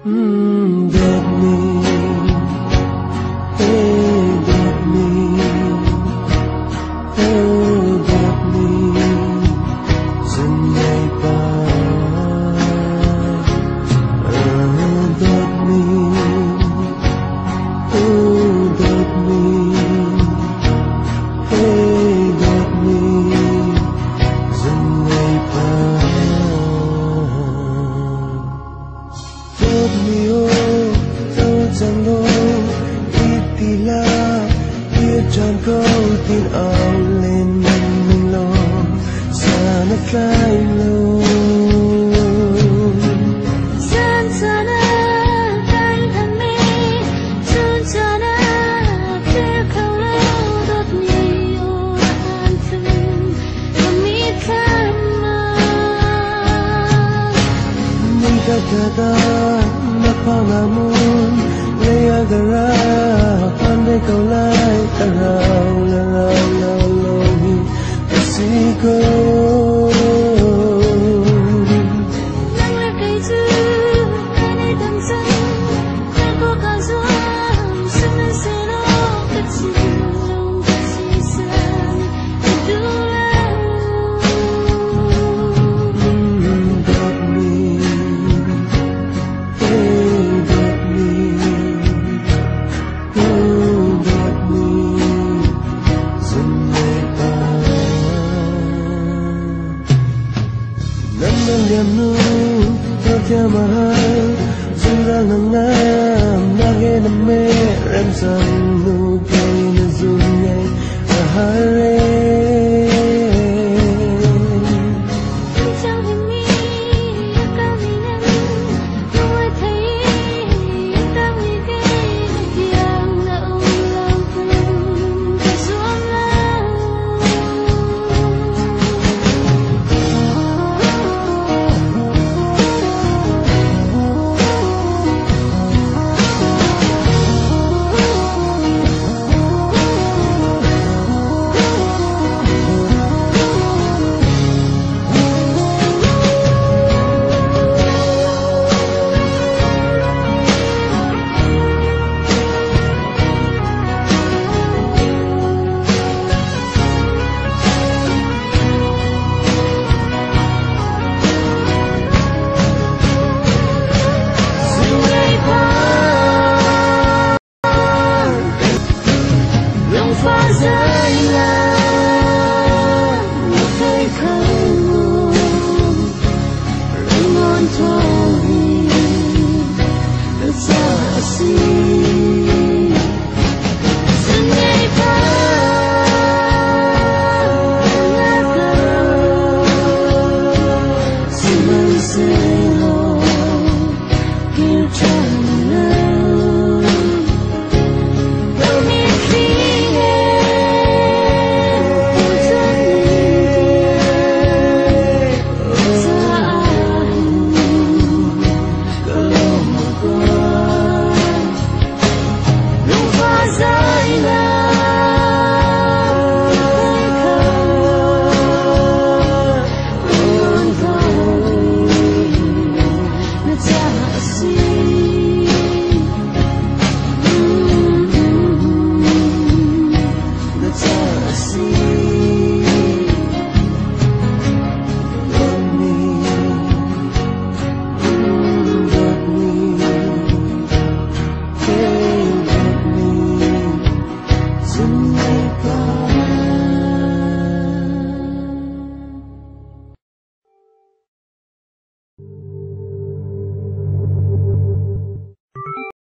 Get me, hey, get me, oh, get me, Sunday get me, oh, get me, hey, get me, Sunday get me, oh, so jango, itila, jango, tin aulin ng lo, sana kailo. Sana kain kami, sana kau dot niyo antum kami kama. Nika kata napangamun, layagara, pandai kau lai tarau lalaulohi kasiko. Liamnu mahal Surang ngam Nage na me Remsang nukay na zunyay Ahare Phá rơi